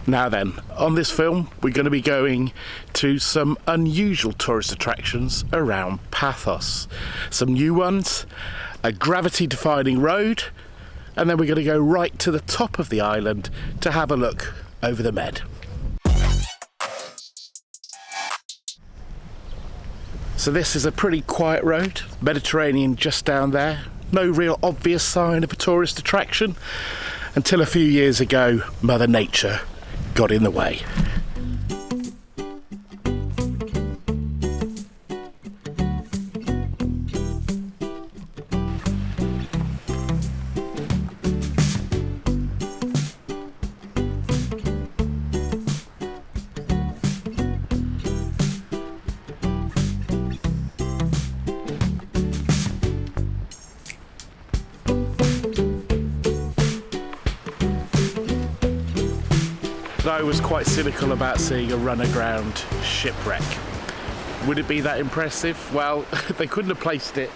Now then, on this film we're going to be going to some unusual tourist attractions around Paphos. Some new ones, a gravity-defying road, and then we're going to go right to the top of the island to have a look over the Med. So this is a pretty quiet road, Mediterranean just down there. No real obvious sign of a tourist attraction until a few years ago Mother Nature got in the way. I was quite cynical about seeing a run-aground shipwreck. Would it be that impressive? Well, they couldn't have placed it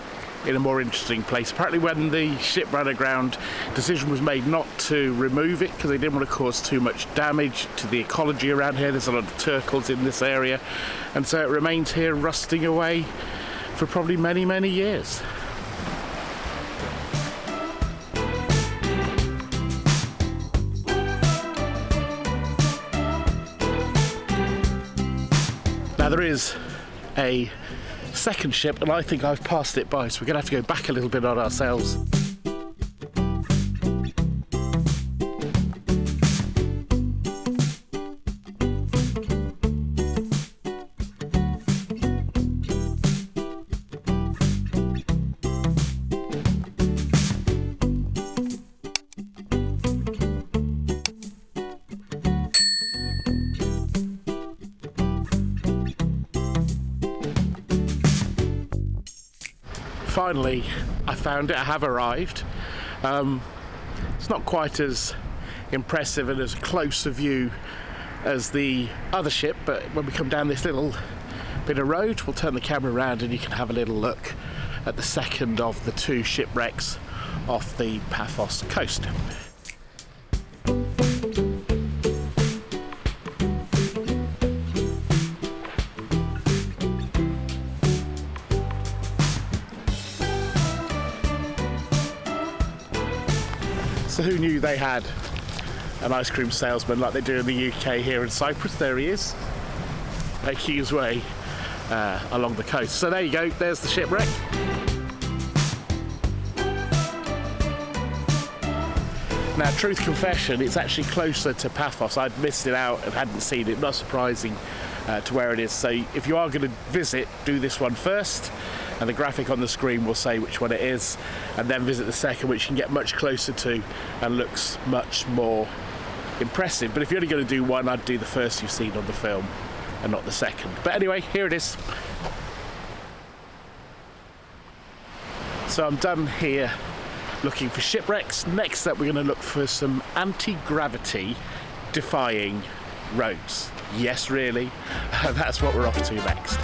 in a more interesting place. Apparently when the ship ran aground, decision was made not to remove it because they didn't want to cause too much damage to the ecology around here. There's a lot of turtles in this area, and so it remains here rusting away for probably many, many years. Now there is a second ship, and I think I've passed it by, so we're going to have to go back a little bit on ourselves. Finally, I found it. I have arrived. It's not quite as impressive and as close a view as the other ship, but when we come down this little bit of road, we'll turn the camera around and you can have a little look at the second of the two shipwrecks off the Paphos coast. So who knew they had an ice cream salesman like they do in the UK here in Cyprus? There he is, making his way along the coast. So there you go, there's the shipwreck. Now, truth confession, it's actually closer to Paphos. I'd missed it out and hadn't seen it, not surprising to where it is. So if you are going to visit, do this one first, and the graphic on the screen will say which one it is, and then visit the second, which you can get much closer to and looks much more impressive. But if you're only going to do one, I'd do the first you've seen on the film and not the second. But anyway, here it is. So I'm done here looking for shipwrecks. Next up, we're going to look for some anti-gravity defying roads. Yes, really. That's what we're off to next.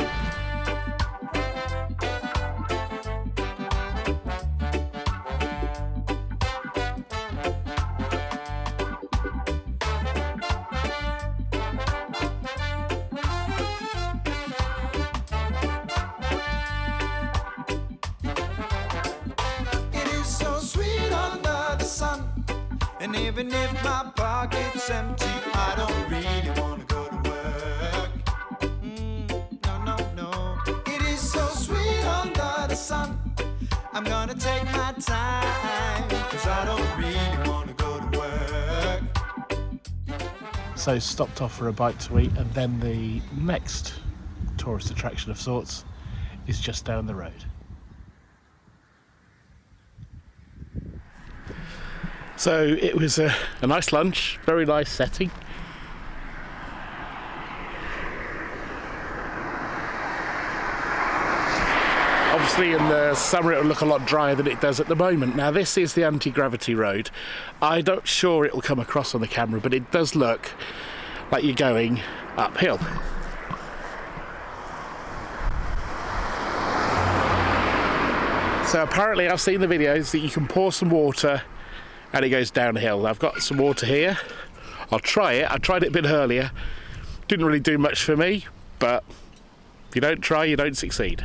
And even if my pocket's empty, I don't really want to go to work. No, no, no. It is so sweet under the sun. I'm gonna take my time, 'cause I don't really want to go to work. So stopped off for a bite to eat, and then the next tourist attraction of sorts is just down the road. So it was a nice lunch, very nice setting. Obviously in the summer it'll look a lot drier than it does at the moment. Now this is the anti-gravity road. I'm not sure it will come across on the camera, but it does look like you're going uphill. So apparently I've seen the videos that you can pour some water and it goes downhill. I've got some water here. I'll try it. I tried it a bit earlier. Didn't really do much for me, but if you don't try, you don't succeed.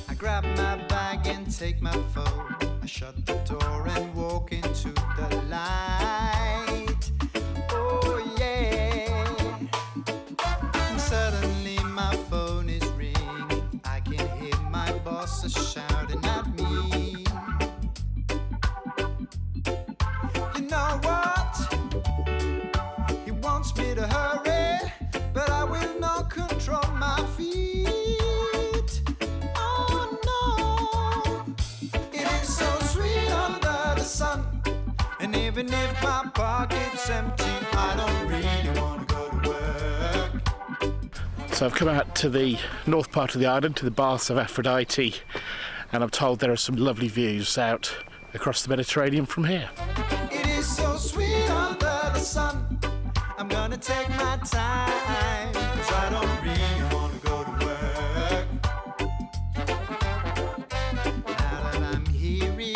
I grab my bag and take my phone. I shut the door and walk into the light. Oh yeah. And suddenly my phone is ringing. I can hear my boss shouting at me. You know what? He wants me to hurry, but I will not control my feet. Even if my pocket's empty, I don't really want to go to work. So I've come out to the north part of the island, to the Baths of Aphrodite, and I'm told there are some lovely views out across the Mediterranean from here. It is so sweet under the sun. I'm gonna take my time, 'cause I don't really want to go to work. Now that I'm hearing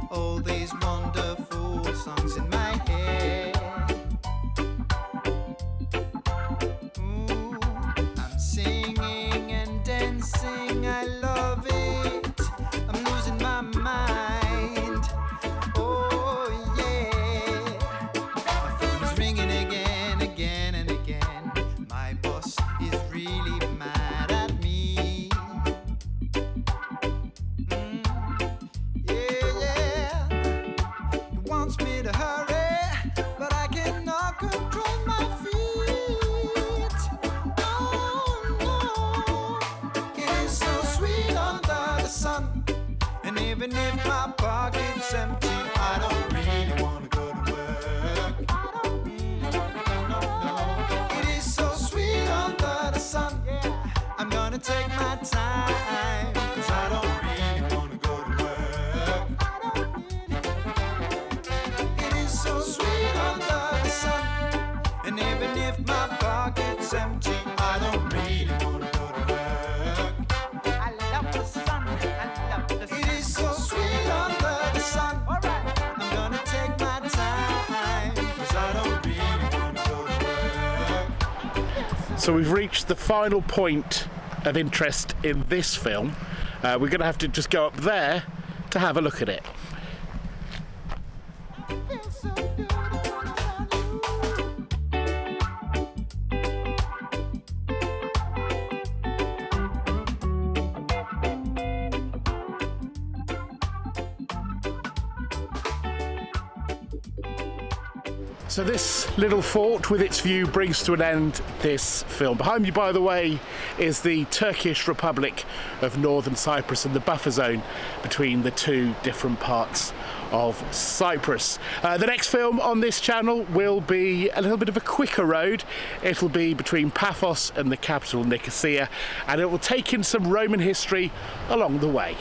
all these wonderful songs in my head, ooh, I'm singing and dancing, I love it, I'm losing my mind, oh yeah. My phone is ringing again, again and again. My boss is really mad at me. Yeah. He wants me to hurry, but I cannot control my feet. Oh no, it is so sweet under the sun. And even if my pocket's empty, I don't really want to go to work. No. It is so sweet under the sun. I'm gonna take my time, 'cause I don't really want to go to work. It is so sweet under the sun. And even if my pocket's empty, I don't really want to go to work. I love the sun. I love the sun. It is so sweet under the sun. All right. I'm gonna take my time, 'cause I don't really want to go to work. So we've reached the final point of interest in this film. We're going to have to just go up there to have a look at it. Feels so good around you. So this little fort with its view brings to an end this film. Behind me, by the way, is the Turkish Republic of Northern Cyprus and the buffer zone between the two different parts of Cyprus. The next film on this channel will be a little bit of a quicker road. It'll be between Paphos and the capital Nicosia, and it will take in some Roman history along the way.